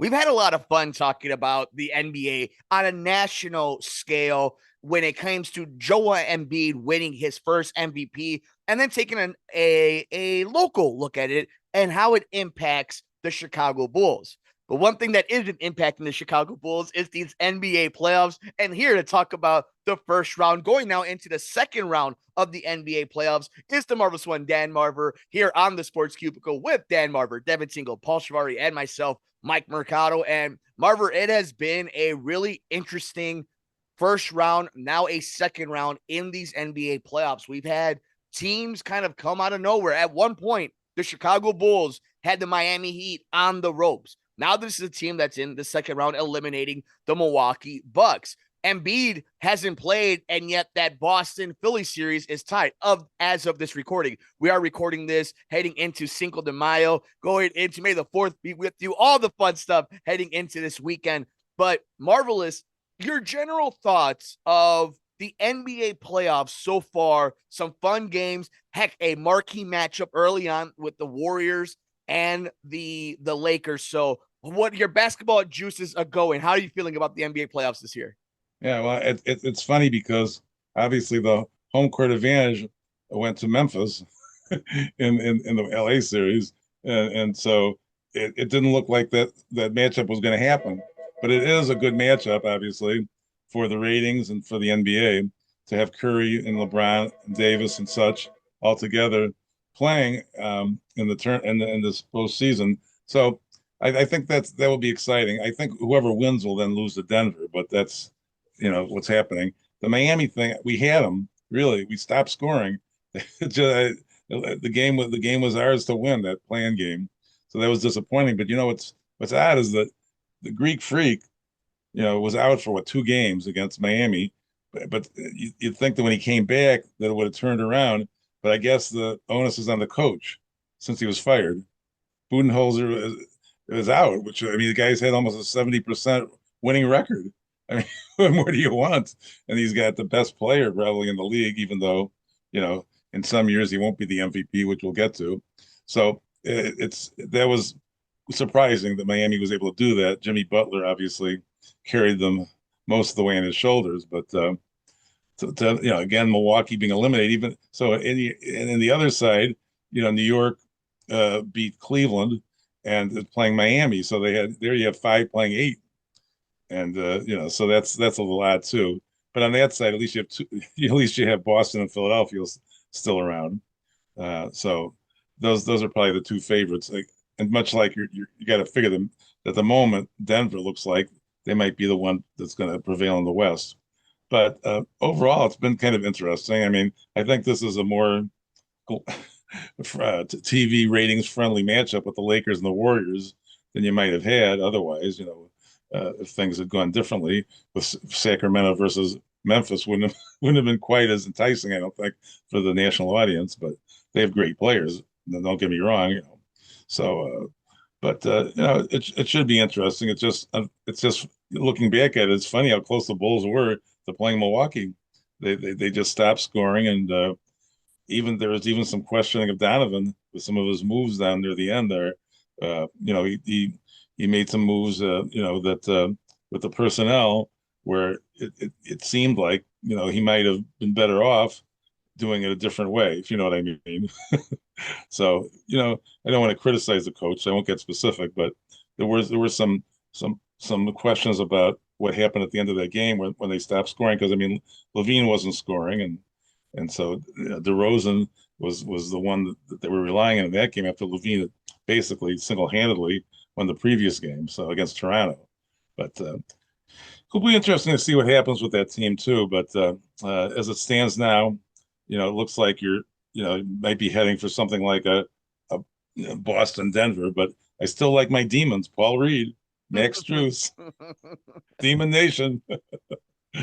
We've had a lot of fun talking about the NBA on a national scale when it comes to Joel Embiid winning his first MVP and then taking a local look at it and how it impacts the Chicago Bulls. But one thing that isn't impacting the Chicago Bulls is these NBA playoffs. And here to talk about the first round, going now into the second round of the NBA playoffs, is the marvelous one, Dan Marver, here on the Sports Cubicle with Dan Marver, Devin Tingle, Paul Chivari, and myself, Mike Mercado. And Marver, it has been a really interesting first round, now a second round in these NBA playoffs. We've had teams kind of come out of nowhere. At one point, the Chicago Bulls had the Miami Heat on the ropes. Now this is a team that's in the second round eliminating the Milwaukee Bucks. Embiid hasn't played, and yet that Boston Philly series is tied as of this recording. We are recording this heading into Cinco de Mayo, going into May the 4th, be with you, all the fun stuff heading into this weekend. But marvelous, your general thoughts of the NBA playoffs so far, some fun games, heck, a marquee matchup early on with the Warriors and the Lakers. So what your basketball juices are going? How are you feeling about the NBA playoffs this year? Yeah, well, it's funny because obviously the home court advantage went to Memphis in the LA series, and so it didn't look like that matchup was going to happen. But it is a good matchup, obviously, for the ratings and for the NBA to have Curry and LeBron and Davis and such all together playing in the turn in this postseason. So I think that will be exciting. I think whoever wins will then lose to Denver, but that's what's happening. The Miami thing, we had them really. We stopped scoring. The game was ours to win, that play-in game. So that was disappointing. But what's odd is that the Greek Freak, was out for 2 games against Miami. But you'd think that when he came back that it would have turned around. But I guess the onus is on the coach since he was fired. Budenholzer is out, which, I mean, the guy's had almost a 70% winning record. I mean, what more do you want? And he's got the best player probably in the league, even though, in some years he won't be the MVP, which we'll get to. So that was surprising that Miami was able to do that. Jimmy Butler obviously carried them most of the way on his shoulders, but again, Milwaukee being eliminated. Even so, in the other side, New York beat Cleveland and playing Miami, so you have 5 playing 8, and so that's a lot too. But on that side, at least you have two. At least you have Boston and Philadelphia still around. So those are probably the two favorites. And much like you got to figure them at the moment, Denver looks like they might be the one that's going to prevail in the West. But overall, it's been kind of interesting. I mean, I think this is a more TV ratings friendly matchup with the Lakers and the Warriors than you might have had otherwise. If things had gone differently with Sacramento versus Memphis, wouldn't have been quite as enticing, I don't think, for the national audience. But they have great players. Don't get me wrong. So, but it should be interesting. It's just looking back at it, it's funny how close the Bulls were to playing Milwaukee. They just stopped scoring, and there was even some questioning of Donovan with some of his moves down near the end there. He made some moves, that with the personnel where it seemed like he might have been better off doing it a different way, if you know what I mean. So I don't want to criticize the coach. I won't get specific, but there were some questions about what happened at the end of that game when they stopped scoring, because I mean Levine wasn't scoring, and so DeRozan was the one that they were relying on in that game after Levine had basically single-handedly won the previous game, so against Toronto. But it'll be interesting to see what happens with that team too. But as it stands now, it looks like might be heading for something like a Boston Denver. But I still like my demons: Paul Reed, Max Strus, Demon Nation. you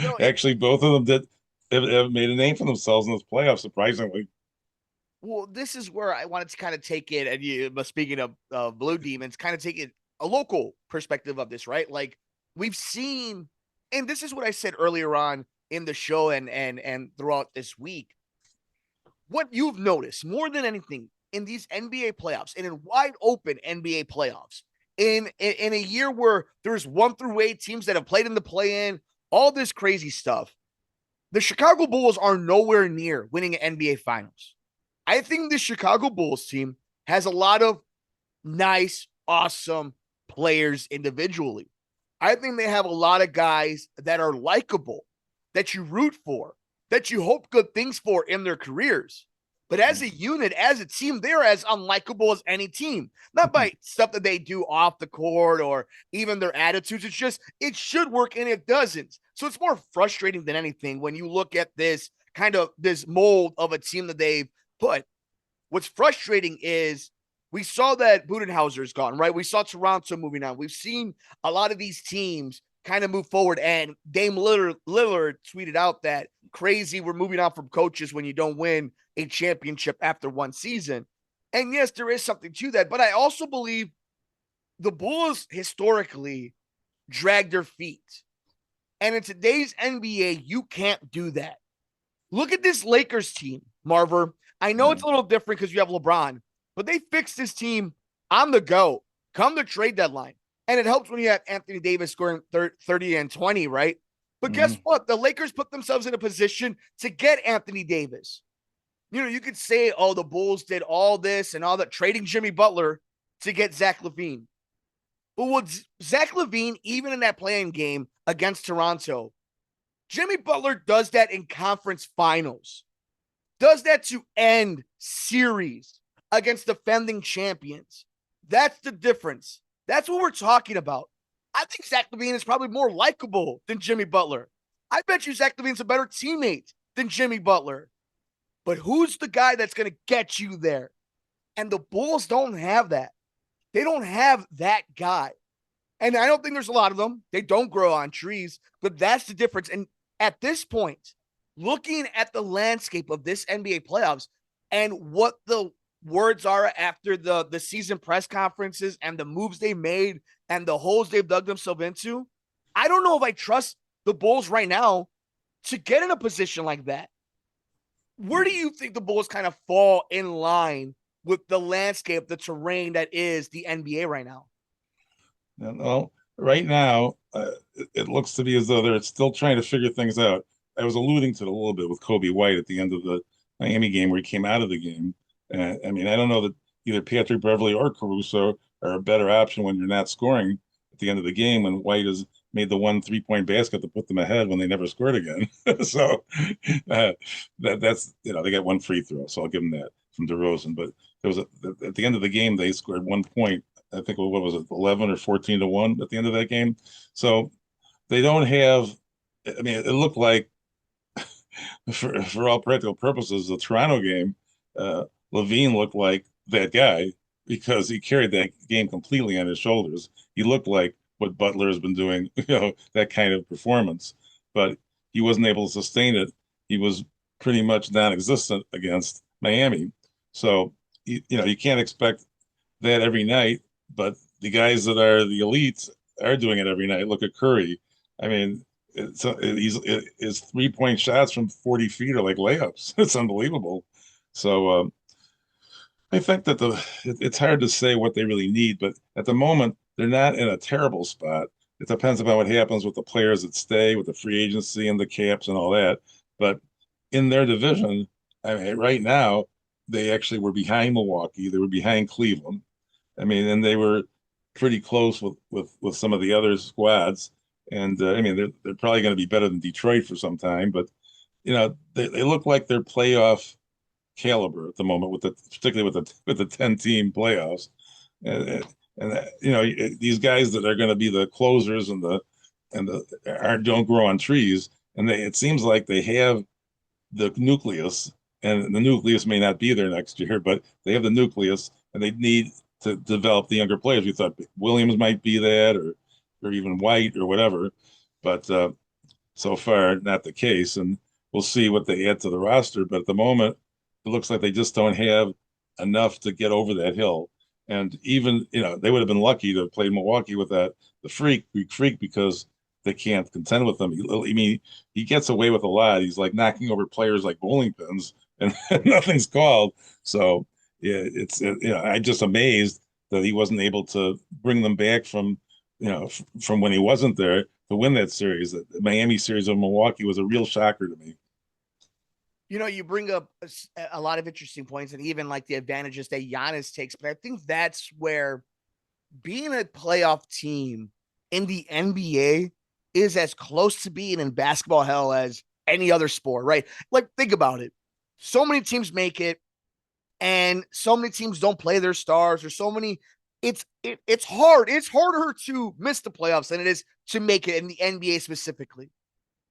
know, it, Actually, both of them have made a name for themselves in this playoff, surprisingly. Well, this is where I wanted to kind of take it, and but speaking of Blue Demons, kind of take it a local perspective of this, right? Like we've seen, and this is what I said earlier on in the show, and throughout this week. What you've noticed more than anything in these NBA playoffs and in wide open NBA playoffs in a year where there's 1 through 8 teams that have played in the play-in, all this crazy stuff. The Chicago Bulls are nowhere near winning an NBA Finals. I think the Chicago Bulls team has a lot of nice, awesome players individually. I think they have a lot of guys that are likable, that you root for, that you hope good things for in their careers. But as a unit, as a team, they're as unlikable as any team. Not by stuff that they do off the court or even their attitudes. It's just, it should work and it doesn't. So it's more frustrating than anything when you look at this kind of this mold of a team that they've put. What's frustrating is we saw that Budenholzer's gone, right? We saw Toronto moving on. We've seen a lot of these teams kind of move forward. And Dame Lillard tweeted out that crazy, we're moving on from coaches when you don't win a championship after one season. And yes, there is something to that. But I also believe the Bulls historically drag their feet. And in today's NBA, you can't do that. Look at this Lakers team, Marver. I know it's a little different because you have LeBron, but they fixed this team on the go, come the trade deadline. And it helps when you have Anthony Davis scoring 30 and 20, right? But guess what? The Lakers put themselves in a position to get Anthony Davis. You know, you could say, oh, the Bulls did all this and all that, trading Jimmy Butler to get Zach LaVine. But with Zach LaVine, even in that playing game against Toronto, Jimmy Butler does that in conference finals, does that to end series against defending champions. That's the difference. That's what we're talking about. I think Zach LaVine is probably more likable than Jimmy Butler. I bet you Zach LaVine's a better teammate than Jimmy Butler. But who's the guy that's going to get you there? And the Bulls don't have that. They don't have that guy. And I don't think there's a lot of them. They don't grow on trees, but that's the difference. And at this point, looking at the landscape of this NBA playoffs and what the words are after the season press conferences and the moves they made and the holes they've dug themselves into, I don't know if I trust the Bulls right now to get in a position like that. Where do you think the Bulls kind of fall in line with the landscape, the terrain that is the NBA right now? Well, right now, it looks to be as though they're still trying to figure things out. I was alluding to it a little bit with Kobe White at the end of the Miami game where he came out of the game. I mean, I don't know that either Patrick Beverley or Caruso are a better option when you're not scoring at the end of the game when White has made the one 3-point basket to put them ahead when they never scored again. So that's, you know, they got one free throw, so I'll give them that from DeRozan. But there was at the end of the game, they scored 1 point. I think, what was it, 11 or 14-1 at the end of that game. So they don't have, I mean, it looked like for all practical purposes, the Toronto game, LaVine looked like that guy because he carried that game completely on his shoulders. He looked like what Butler has been doing, you know, that kind of performance, but he wasn't able to sustain it. He was pretty much non-existent against Miami. So, you know, you can't expect that every night, but the guys that are the elites are doing it every night. Look at Curry. I mean, his 3-point shots from 40 feet are like layups. It's unbelievable. So I think that it's hard to say what they really need, but at the moment, they're not in a terrible spot. It depends upon what happens with the players that stay, with the free agency and the caps and all that. But in their division, I mean, right now, they actually were behind Milwaukee. They were behind Cleveland. I mean, and they were pretty close with some of the other squads. And I mean, they're probably going to be better than Detroit for some time. But you know, they look like they're playoff caliber at the moment, particularly with the 10-team playoffs. And you know, these guys that are going to be the closers and the don't grow on trees. And it seems like they have the nucleus, and the nucleus may not be there next year, but they have the nucleus, and they need to develop the younger players. We thought Williams might be that, or even White or whatever, but so far not the case. And we'll see what they add to the roster. But at the moment, it looks like they just don't have enough to get over that hill. And even, you know, they would have been lucky to have played Milwaukee with the Greek freak, because they can't contend with them. I mean, he gets away with a lot. He's like knocking over players like bowling pins, and nothing's called. So yeah, I'm just amazed that he wasn't able to bring them back from, from when he wasn't there to win that series. The Miami series of Milwaukee was a real shocker to me. You bring up a lot of interesting points, and even like the advantages that Giannis takes. But I think that's where being a playoff team in the NBA is as close to being in basketball hell as any other sport, right? Like, think about it. So many teams make it, and so many teams don't play their stars, or so many. It's hard. It's harder to miss the playoffs than it is to make it in the NBA specifically.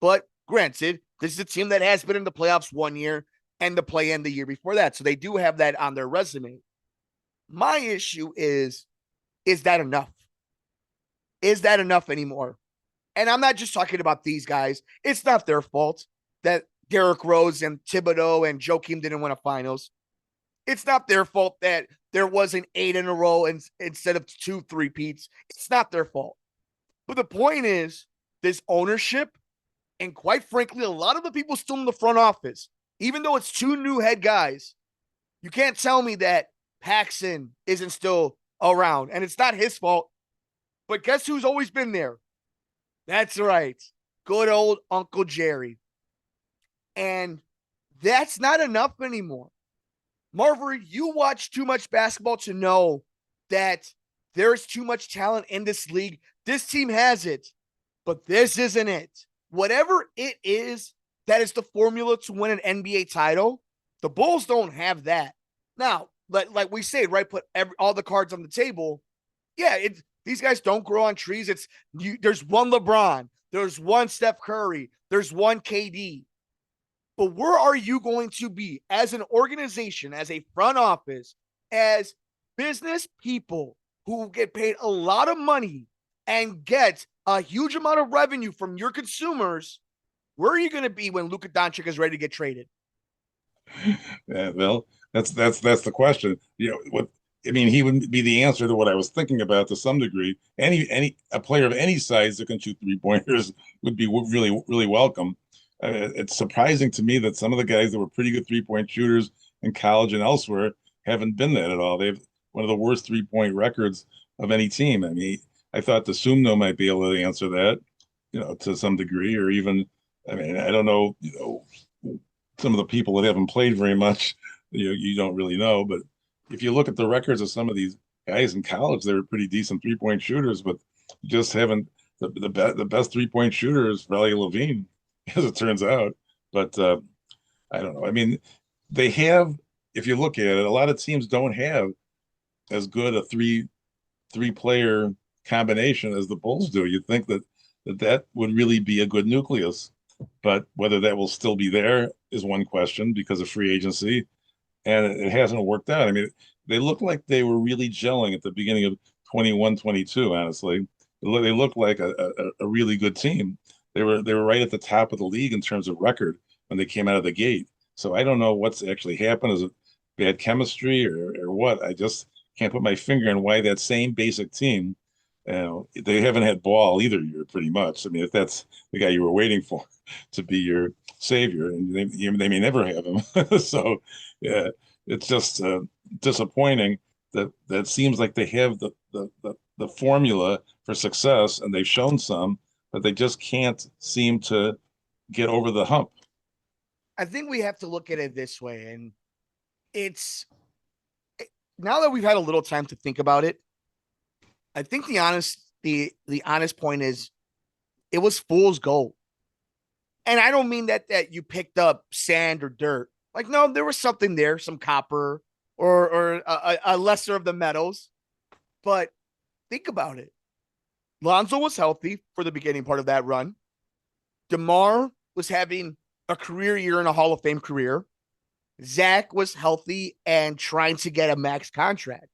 But granted, this is a team that has been in the playoffs one year and the play-in the year before that. So they do have that on their resume. My issue is that enough? Is that enough anymore? And I'm not just talking about these guys. It's not their fault that Derrick Rose and Thibodeau and Joakim didn't win a finals. It's not their fault that there wasn't 8 in a row instead of 2 3-peats. It's not their fault. But the point is, this ownership, and quite frankly, a lot of the people still in the front office, even though it's 2 new head guys, you can't tell me that Paxson isn't still around. And it's not his fault. But guess who's always been there? That's right. Good old Uncle Jerry. And that's not enough anymore. Marver, you watch too much basketball to know that there's too much talent in this league. This team has it, but this isn't it. Whatever it is, that is the formula to win an NBA title. The Bulls don't have that. Now, like we say, right, put all the cards on the table. Yeah, these guys don't grow on trees. There's one LeBron, there's one Steph Curry, there's one KD. But where are you going to be as an organization, as a front office, as business people who get paid a lot of money and get a huge amount of revenue from your consumers? Where are you going to be when Luka Doncic is ready to get traded? Yeah, well, that's the question. He would be the answer to what I was thinking about to some degree. A player of any size that can shoot 3-pointers would be really, really welcome. It's surprising to me that some of the guys that were pretty good 3-point shooters in college and elsewhere haven't been that at all. They have one of the worst 3-point records of any team. I mean, I thought the Sumno might be able to answer that, to some degree, or even, I don't know, some of the people that haven't played very much, you don't really know. But if you look at the records of some of these guys in college, they were pretty decent 3-point shooters, but you just haven't. The best 3-point shooter is Riley Levine, as it turns out. But I don't know. I mean, they have, if you look at it, a lot of teams don't have as good a three-player combination as the Bulls do. You'd think that would really be a good nucleus. But whether that will still be there is one question because of free agency. And it hasn't worked out. I mean, they look like they were really gelling at the beginning of 21-22, honestly. They looked like a really good team. They were right at the top of the league in terms of record when they came out of the gate. So I don't know what's actually happened. Is it bad chemistry or what? I just can't put my finger on why that same basic team, they haven't had ball either year, pretty much. I mean, if that's the guy you were waiting for to be your savior, and they may never have him. So yeah, it's just disappointing that seems like they have the formula for success, and they've shown some, but they just can't seem to get over the hump. I think we have to look at it this way, and it's now that we've had a little time to think about it, I think the honest point is it was fool's gold. And I don't mean that you picked up sand or dirt. Like, no, there was something there, some copper or a lesser of the metals. But think about it. Lonzo was healthy for the beginning part of that run. DeMar was having a career year and a Hall of Fame career. Zach was healthy and trying to get a max contract.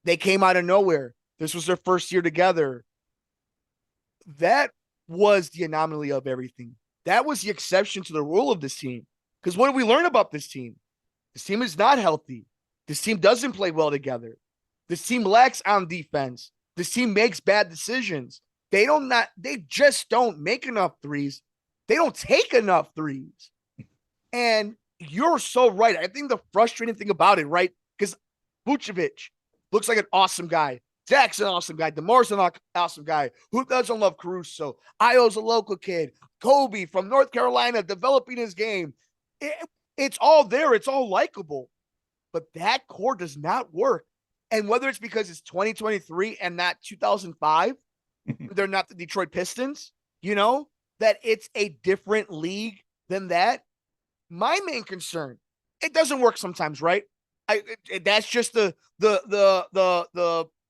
They came out of nowhere. This was their first year together. That was the anomaly of everything. That was the exception to the rule of this team. Because what did we learn about this team? This team is not healthy. This team doesn't play well together. This team lacks on defense. This team makes bad decisions. They just don't make enough threes. They don't take enough threes. And you're so right. I think the frustrating thing about it, right? Because Vucevic, looks like an awesome guy. Dak's an awesome guy. DeMar's an awesome guy. Who doesn't love Caruso? Io's a local kid. Kobe from North Carolina developing his game. It's all there. It's all likable. But that core does not work. And whether it's because it's 2023 and not 2005, they're not the Detroit Pistons, that it's a different league than that. My main concern, it doesn't work sometimes, right? That's just the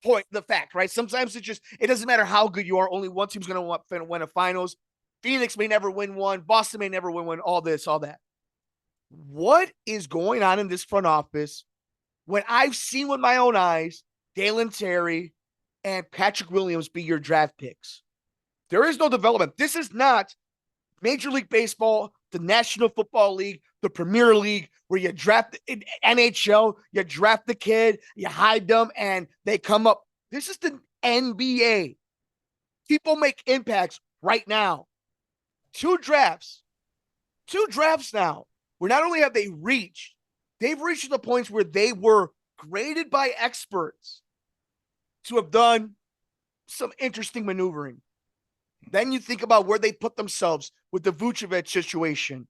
point, the fact, right? Sometimes it doesn't matter how good you are. Only one team's going to win a finals. Phoenix may never win one. Boston may never win one. All this, all that. What is going on in this front office when I've seen with my own eyes Dalen Terry and Patrick Williams be your draft picks? There is no development. This is not Major League Baseball, the National Football League, the Premier League, where you draft in NHL, you draft the kid, you hide them, and they come up. This is the NBA. People make impacts right now. Two drafts now, where not only have they reached, they've reached to the points where they were graded by experts to have done some interesting maneuvering. Then you think about where they put themselves with the Vucevic situation.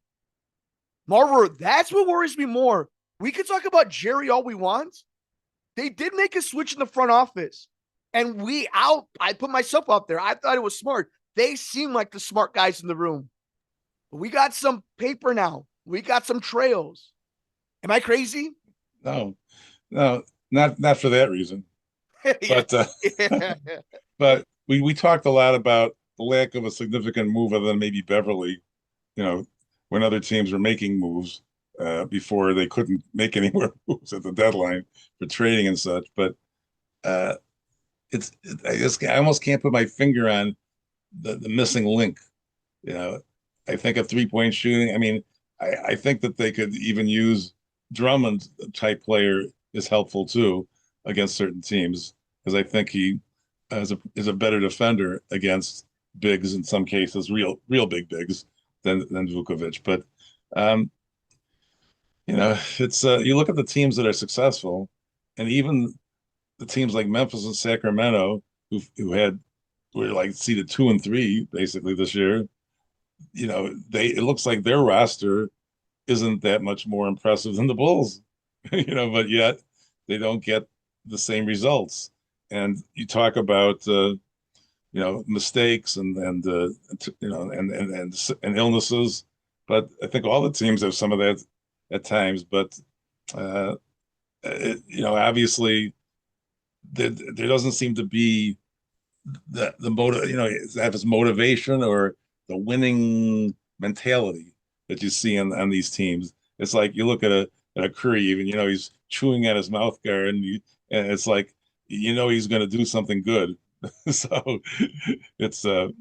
Marver, that's what worries me more. We could talk about Jerry all we want. They did make a switch in the front office. And I put myself out there. I thought it was smart. They seem like the smart guys in the room. But we got some paper now. We got some trails. Am I crazy? No, not for that reason. Yeah. But but we talked a lot about the lack of a significant move other than maybe Beverly, when other teams were making moves before they couldn't make any more moves at the deadline for trading and such. But I almost can't put my finger on the missing link. I think a 3-point shooting. I mean, I think that they could even use Drummond type player is helpful too against certain teams, because I think he is a better defender against bigs in some cases, real big bigs than Vucevic. But it's you look at the teams that are successful, and even the teams like Memphis and Sacramento, were like seeded 2 and 3 basically this year. It looks like their roster isn't that much more impressive than the Bulls, but yet they don't get the same results. And you talk about mistakes and illnesses, but I think all the teams have some of that at times. But obviously there doesn't seem to be the motive, that is motivation or the winning mentality that you see on these teams. It's like you look at a Curry, even he's chewing at his mouth guard, and it's like he's going to do something good. So it's we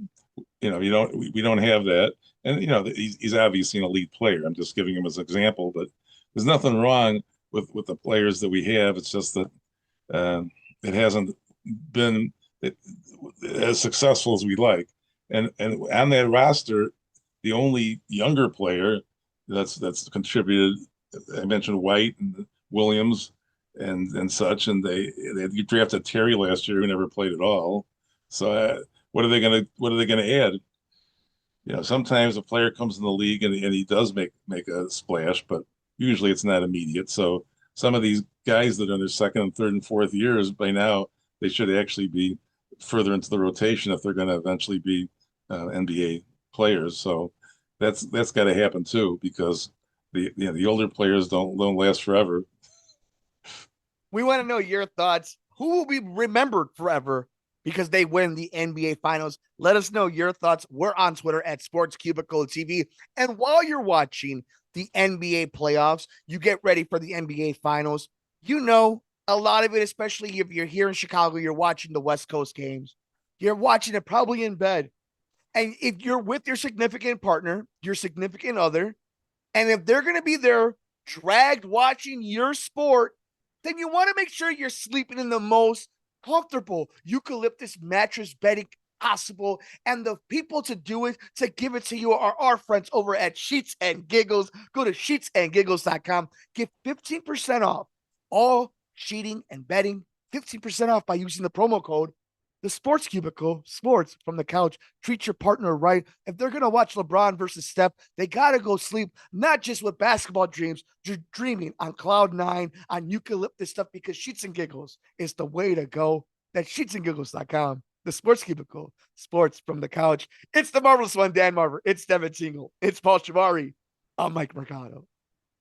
don't have that, and he's obviously an elite player. I'm just giving him as an example, but there's nothing wrong with the players that we have. It's just that it hasn't been as successful as we like. And on that roster, the only younger player that's contributed, I mentioned White and Williams and such, and they drafted Terry last year, who never played at all. So what are they gonna add? Sometimes a player comes in the league and he does make a splash, but usually it's not immediate. So some of these guys that are in their second and third and fourth years, by now they should actually be further into the rotation if they're going to eventually be NBA players. So that's got to happen too, because the older players don't last forever. We want to know your thoughts. Who will be remembered forever because they win the NBA Finals? Let us know your thoughts. We're on Twitter at Sports Cubicle TV. And while you're watching the NBA playoffs, you get ready for the NBA Finals. A lot of it, especially if you're here in Chicago, you're watching the West Coast games. You're watching it probably in bed. And if you're with your significant partner, your significant other, and if they're going to be there dragged watching your sport, then you want to make sure you're sleeping in the most comfortable eucalyptus mattress bedding possible. And the people to do it, to give it to you, are our friends over at Sheets and Giggles. Go to sheetsandgiggles.com. Get 15% off all sheeting and bedding 15% off by using the promo code the Sports Cubicle, sports from the couch. Treat your partner right. If they're going to watch LeBron versus Steph, they got to go sleep, not just with basketball dreams, just dreaming on cloud nine, on eucalyptus stuff, because Sheets and Giggles is the way to go. That's sheetsandgiggles.com. The Sports Cubicle, sports from the couch. It's the marvelous one, Dan Marver. It's Devin Tingle. It's Paul Chivari. I'm Mike Mercado.